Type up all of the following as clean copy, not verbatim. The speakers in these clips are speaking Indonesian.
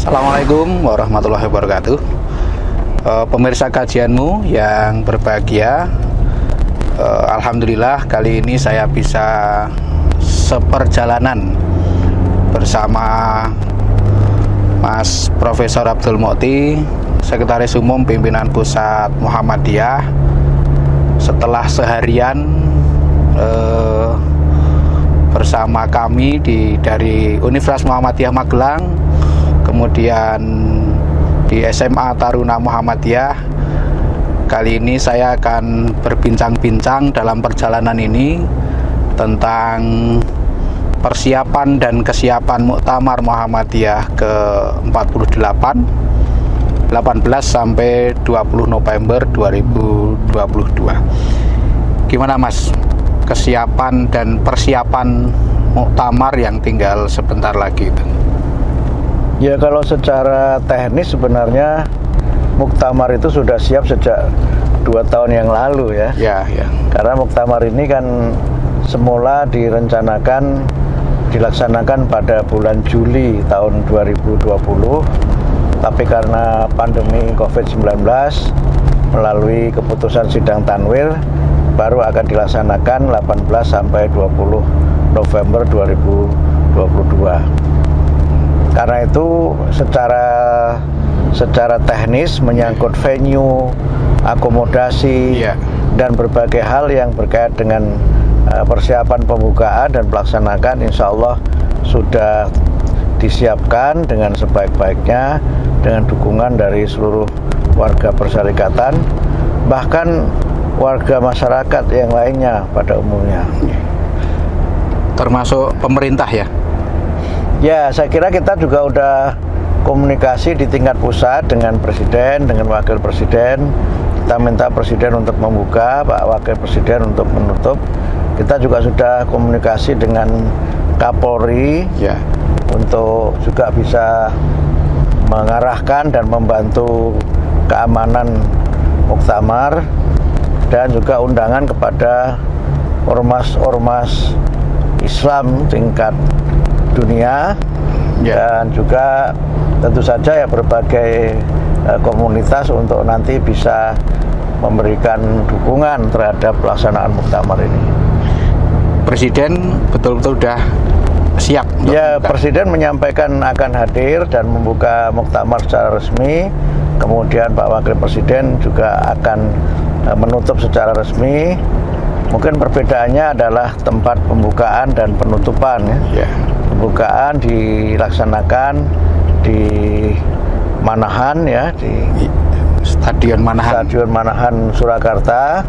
Assalamualaikum warahmatullahi wabarakatuh. Pemirsa kajianmu yang berbahagia, alhamdulillah kali ini saya bisa seperjalanan bersama Mas Profesor Abdul Mukti, Sekretaris Umum Pimpinan Pusat Muhammadiyah. Setelah seharian bersama kami dari Universitas Muhammadiyah Magelang, kemudian di SMA Taruna Muhammadiyah. Kali ini saya akan berbincang-bincang dalam perjalanan ini tentang persiapan dan kesiapan Muktamar Muhammadiyah ke-48 18 sampai 20 November 2022. Gimana Mas, kesiapan dan persiapan Muktamar yang tinggal sebentar lagi itu? Ya, kalau secara teknis sebenarnya Muktamar itu sudah siap sejak 2 tahun yang lalu ya. Ya. Karena Muktamar ini kan semula dilaksanakan pada bulan Juli tahun 2020. Tapi karena pandemi COVID-19 melalui keputusan sidang Tanwir baru akan dilaksanakan 18 sampai 20 November 2022. Karena itu secara teknis menyangkut venue, akomodasi, dan berbagai hal yang berkait dengan persiapan pembukaan dan pelaksanaan, insya Allah sudah disiapkan dengan sebaik-baiknya dengan dukungan dari seluruh warga persyarikatan, bahkan warga masyarakat yang lainnya pada umumnya. Termasuk pemerintah ya? Ya, saya kira kita juga udah komunikasi di tingkat pusat dengan Presiden, dengan Wakil Presiden. Kita minta Presiden untuk membuka, Pak Wakil Presiden untuk menutup. Kita juga sudah komunikasi dengan Kapolri untuk juga bisa mengarahkan dan membantu keamanan Muktamar, dan juga undangan kepada ormas-ormas Islam tingkat dunia, dan juga tentu saja ya berbagai komunitas untuk nanti bisa memberikan dukungan terhadap pelaksanaan Muktamar ini. Presiden betul-betul sudah siap? Ya, Presiden menyampaikan akan hadir dan membuka Muktamar secara resmi. Kemudian Pak Wakil Presiden juga akan menutup secara resmi. Mungkin perbedaannya adalah tempat pembukaan dan penutupan ya. Pembukaan dilaksanakan di Manahan ya, di Stadion Manahan Surakarta.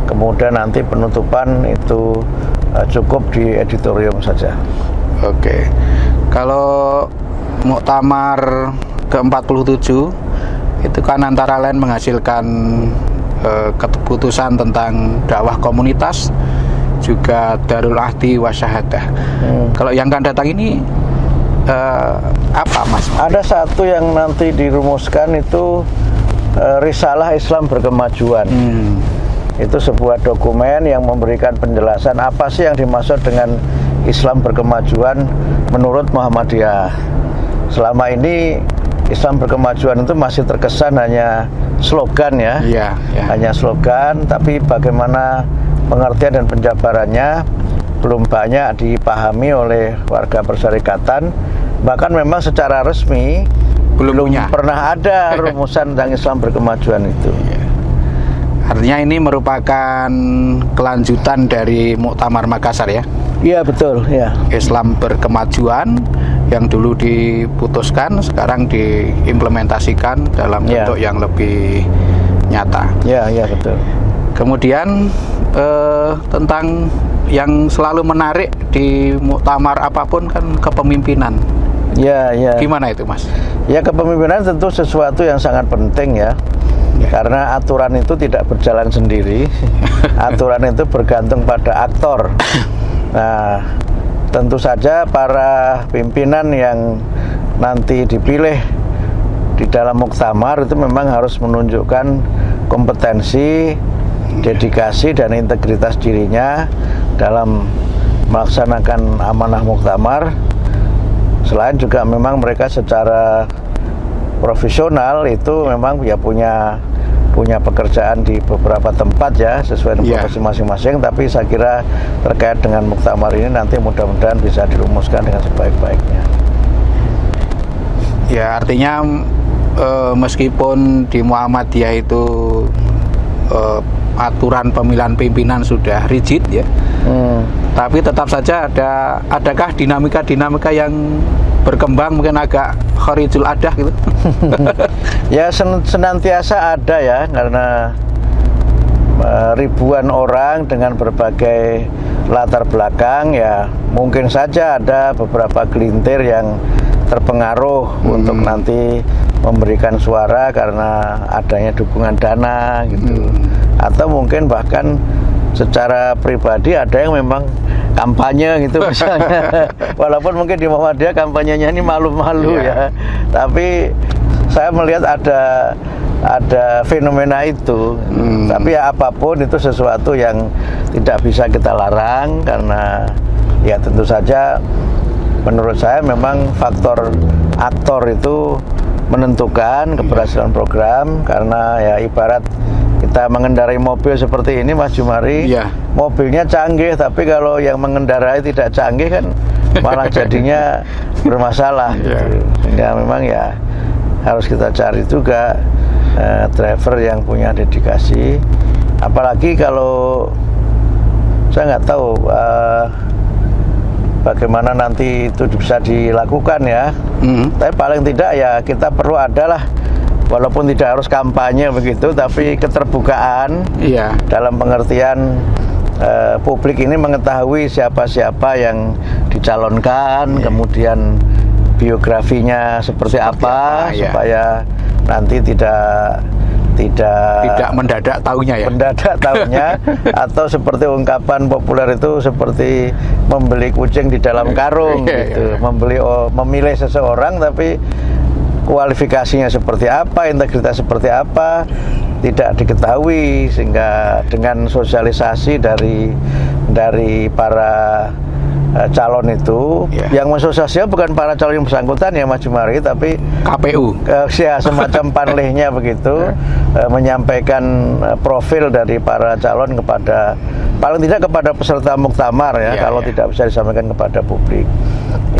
Kemudian nanti penutupan itu cukup di auditorium saja. Oke. Kalau Muktamar ke-47 itu kan antara lain menghasilkan keputusan tentang dakwah komunitas, juga Darul Ahdi Wasyahadah. Kalau yang akan datang ini apa Mas? Ada satu yang nanti dirumuskan itu Risalah Islam Berkemajuan. Itu sebuah dokumen yang memberikan penjelasan apa sih yang dimaksud dengan Islam berkemajuan menurut Muhammadiyah. Selama ini Islam berkemajuan itu masih terkesan hanya slogan ya. Hanya slogan, tapi bagaimana pengertian dan penjabarannya belum banyak dipahami oleh warga persyarikatan. Bahkan memang secara resmi belum pernah ada rumusan tentang Islam berkemajuan itu. Artinya ini merupakan kelanjutan dari Muktamar Makassar ya? Iya, betul ya. Islam berkemajuan yang dulu diputuskan sekarang diimplementasikan dalam bentuk yang lebih nyata. Iya betul. Kemudian tentang yang selalu menarik di Muktamar apapun kan kepemimpinan. Ya. Gimana itu Mas? Ya, kepemimpinan tentu sesuatu yang sangat penting ya. Karena aturan itu tidak berjalan sendiri. Aturan itu bergantung pada aktor. Nah, tentu saja para pimpinan yang nanti dipilih di dalam Muktamar itu memang harus menunjukkan kompetensi, dedikasi, dan integritas dirinya dalam melaksanakan amanah Muktamar. Selain juga memang mereka secara profesional itu memang ya punya pekerjaan di beberapa tempat ya sesuai dengan profesi masing-masing, tapi saya kira terkait dengan muktamar ini nanti mudah-mudahan bisa dirumuskan dengan sebaik-baiknya. Ya, artinya meskipun di Muhammadiyah itu aturan pemilihan pimpinan sudah rigid ya, tapi tetap saja adakah dinamika yang berkembang mungkin agak kharijul adah gitu? Ya senantiasa ada ya, karena ribuan orang dengan berbagai latar belakang ya, mungkin saja ada beberapa gelintir yang terpengaruh untuk nanti memberikan suara karena adanya dukungan dana gitu, atau mungkin bahkan secara pribadi ada yang memang kampanye gitu misalnya. Walaupun mungkin di Muhammadiyah kampanyenya ini malu-malu ya, tapi saya melihat ada fenomena itu. Tapi ya apapun itu sesuatu yang tidak bisa kita larang, karena ya tentu saja menurut saya memang faktor aktor itu menentukan keberhasilan program. Karena ya ibarat kita mengendarai mobil seperti ini Mas Jumari, mobilnya canggih, tapi kalau yang mengendarai tidak canggih kan malah jadinya bermasalah gitu. Sehingga memang ya harus kita cari juga driver yang punya dedikasi. Apalagi kalau saya nggak tahu bagaimana nanti itu bisa dilakukan ya, tapi paling tidak ya kita perlu adalah, walaupun tidak harus kampanye begitu, tapi keterbukaan dalam pengertian publik ini mengetahui siapa-siapa yang dicalonkan, kemudian biografinya seperti apa, supaya nanti tidak mendadak tahunya atau seperti ungkapan populer itu seperti membeli kucing di dalam karung gitu. Memilih seseorang tapi kualifikasinya seperti apa, integritas seperti apa tidak diketahui, sehingga dengan sosialisasi dari para calon itu, yang mensosialisasikan bukan para calon yang bersangkutan ya Mas Jumari, tapi KPU ya semacam panlihnya begitu, menyampaikan profil dari para calon kepada, paling tidak kepada peserta muktamar ya, kalau tidak bisa disampaikan kepada publik.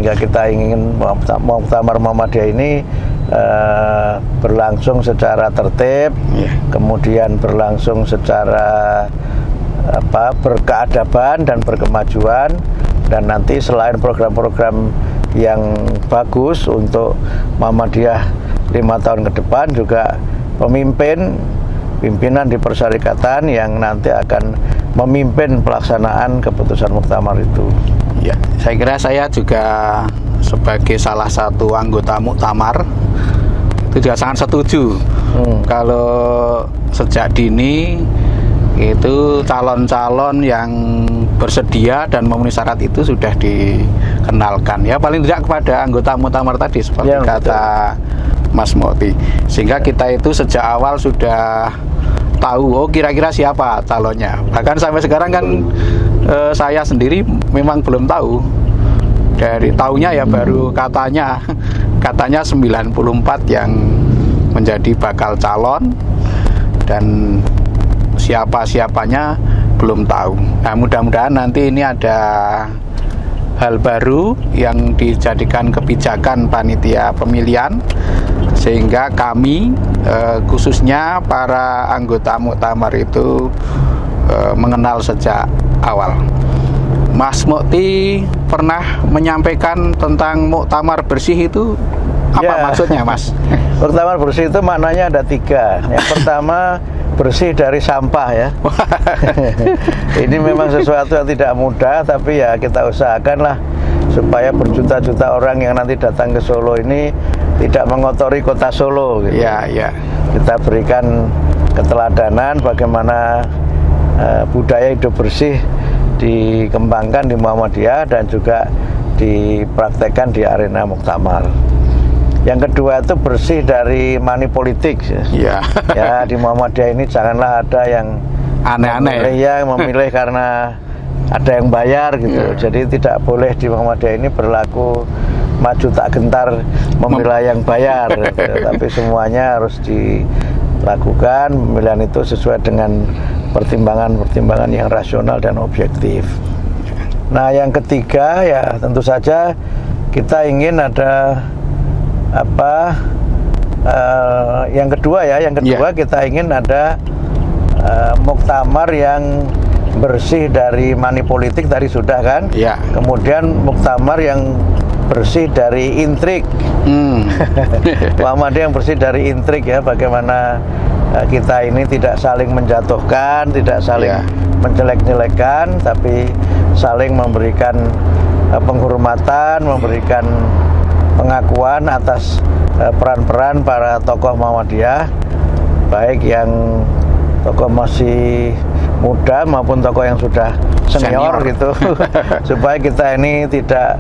Hingga kita ingin muktamar Muhammadiyah ini berlangsung secara tertib, kemudian berlangsung secara berkeadaban dan berkemajuan. Dan nanti selain program-program yang bagus untuk Muhammadiyah 5 tahun ke depan, juga pimpinan di persyarikatan yang nanti akan memimpin pelaksanaan keputusan muktamar itu. Ya, saya kira saya juga sebagai salah satu anggota muktamar itu juga sangat setuju kalau sejak dini itu calon-calon yang bersedia dan memenuhi syarat itu sudah dikenalkan ya, paling tidak kepada anggota muktamar tadi seperti kata Mas Mukti, sehingga kita itu sejak awal sudah tahu kira-kira siapa calonnya. Bahkan sampai sekarang kan saya sendiri memang belum tahu, dari tahunya ya baru katanya 94 yang menjadi bakal calon, dan siapa-siapanya belum tahu. Nah, mudah-mudahan nanti ini ada hal baru yang dijadikan kebijakan panitia pemilihan, sehingga kami khususnya para anggota muktamar itu mengenal sejak awal. Mas Mukti pernah menyampaikan tentang muktamar bersih itu apa maksudnya, Mas? Muktamar bersih itu maknanya ada 3. Yang pertama, bersih dari sampah ya. Ini memang sesuatu yang tidak mudah, tapi ya kita usahakanlah supaya berjuta-juta orang yang nanti datang ke Solo ini tidak mengotori kota Solo gitu. Kita berikan keteladanan bagaimana budaya hidup bersih dikembangkan di Muhammadiyah dan juga dipraktekkan di arena muktamar. Yang kedua itu bersih dari money politik. Ya, di Muhammadiyah ini janganlah ada yang aneh-aneh yang memilih karena ada yang bayar gitu. Jadi tidak boleh di Muhammadiyah ini berlaku maju tak gentar memilah yang bayar, tapi semuanya harus dilakukan pemilihan itu sesuai dengan pertimbangan-pertimbangan yang rasional dan objektif. Nah, yang ketiga ya tentu saja kita ingin ada yang kedua kita ingin ada muktamar yang bersih dari money politik tadi sudah kan? Ya. Kemudian muktamar yang bersih dari intrik. Muhammadiyah yang bersih dari intrik ya, bagaimana kita ini tidak saling menjatuhkan, tidak saling menjelek-jelekan, tapi saling memberikan penghormatan, memberikan pengakuan atas peran-peran para tokoh Muhammadiyah, baik yang tokoh masih muda maupun tokoh yang sudah senior. Gitu. Supaya kita ini tidak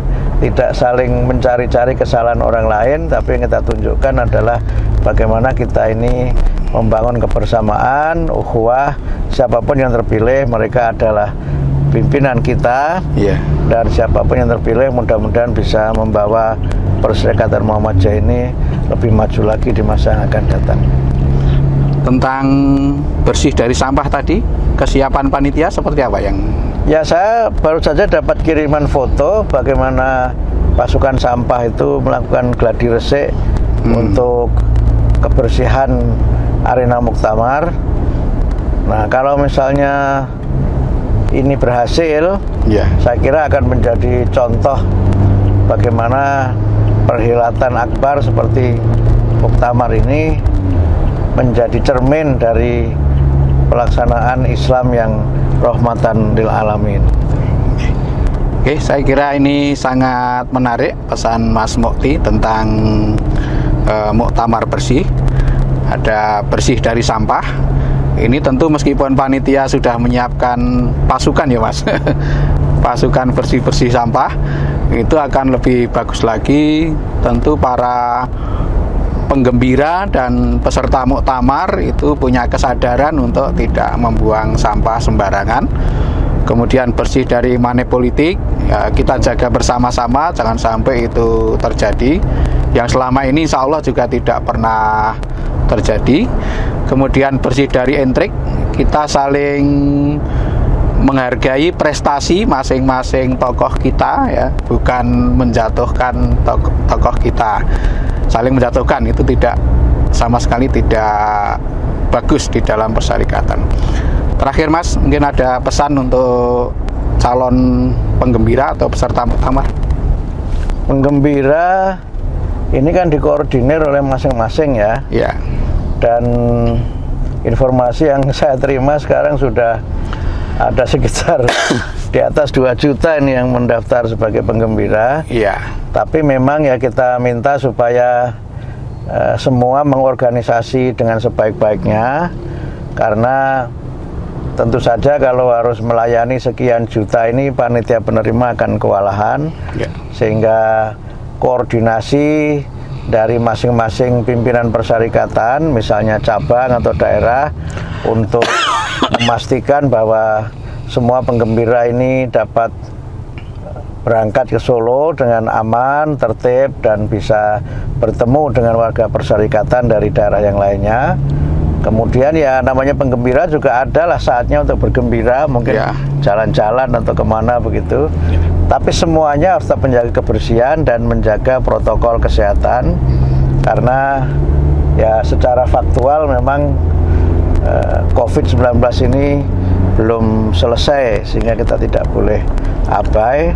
saling mencari-cari kesalahan orang lain, tapi yang kita tunjukkan adalah bagaimana kita ini membangun kebersamaan, ukhuwah. Siapapun yang terpilih, mereka adalah pimpinan kita. Dan siapapun yang terpilih mudah-mudahan bisa membawa Perserikatan Muhammadiyah ini lebih maju lagi di masa yang akan datang. Tentang bersih dari sampah tadi, kesiapan panitia seperti apa yang? Ya, saya baru saja dapat kiriman foto bagaimana pasukan sampah itu melakukan gladi resik untuk kebersihan arena muktamar. Nah, kalau misalnya ini berhasil, saya kira akan menjadi contoh bagaimana perhelatan akbar seperti muktamar ini menjadi cermin dari pelaksanaan Islam yang rahmatan lil alamin. Oke, saya kira ini sangat menarik pesan Mas Mukti tentang muktamar bersih. Ada bersih dari sampah. Ini tentu meskipun panitia sudah menyiapkan pasukan ya Mas, pasukan bersih-bersih sampah, itu akan lebih bagus lagi. Tentu para penggembira dan peserta muktamar itu punya kesadaran untuk tidak membuang sampah sembarangan. Kemudian bersih dari money politik, ya, kita jaga bersama-sama jangan sampai itu terjadi. Yang selama ini insya Allah juga tidak pernah terjadi. Kemudian bersih dari intrik, kita saling menghargai prestasi masing-masing tokoh kita, ya, bukan menjatuhkan tokoh kita. Saling menjatuhkan itu tidak, sama sekali tidak bagus di dalam persyarikatan. Terakhir Mas, mungkin ada pesan untuk calon penggembira atau peserta muktamar? Penggembira ini kan dikoordinir oleh masing-masing ya. Ya. Dan informasi yang saya terima sekarang sudah ada sekitar di atas 2 juta ini yang mendaftar sebagai penggembira. Iya. Tapi memang ya kita minta supaya semua mengorganisasi dengan sebaik-baiknya, karena tentu saja kalau harus melayani sekian juta ini panitia penerima akan kewalahan. Ya. Sehingga koordinasi dari masing-masing pimpinan persyarikatan, misalnya cabang atau daerah, untuk memastikan bahwa semua penggembira ini dapat berangkat ke Solo dengan aman, tertib, dan bisa bertemu dengan warga persyarikatan dari daerah yang lainnya. Kemudian ya namanya penggembira juga adalah saatnya untuk bergembira, mungkin jalan-jalan atau kemana begitu. Tapi semuanya harus tetap menjaga kebersihan dan menjaga protokol kesehatan, karena ya secara faktual memang COVID-19 ini belum selesai, sehingga kita tidak boleh abai.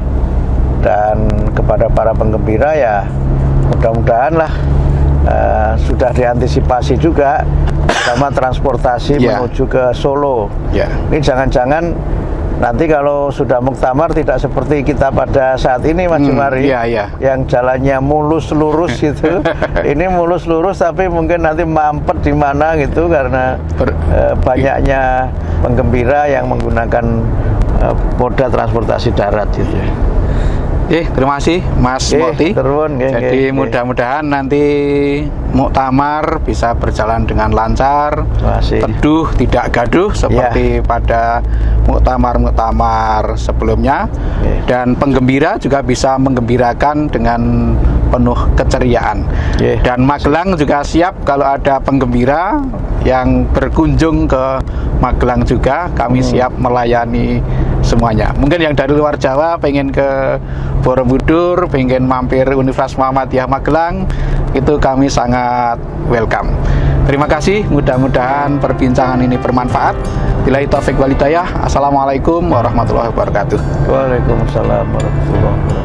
Dan kepada para penggembira ya mudah-mudahan lah sudah diantisipasi juga, terutama transportasi menuju ke Solo. Ini jangan-jangan nanti kalau sudah muktamar tidak seperti kita pada saat ini Mas Jumari, yang jalannya mulus lurus gitu. Ini mulus lurus tapi mungkin nanti mampet di mana gitu karena banyaknya penggembira yang menggunakan moda transportasi darat gitu. Terima kasih Mas Mukti. Jadi mudah-mudahan nanti muktamar bisa berjalan dengan lancar, teduh, tidak gaduh seperti pada muktamar-muktamar sebelumnya. Dan penggembira juga bisa menggembirakan dengan penuh keceriaan. Dan Magelang juga siap kalau ada penggembira yang berkunjung ke Magelang juga, kami siap melayani semuanya. Mungkin yang dari luar Jawa pengen ke Borobudur, pengen mampir Universitas Muhammadiyah Magelang, itu kami sangat welcome. Terima kasih, mudah-mudahan perbincangan ini bermanfaat. Billahi taufiq wal hidayah. Assalamualaikum warahmatullahi wabarakatuh. Waalaikumsalam warahmatullahi wabarakatuh.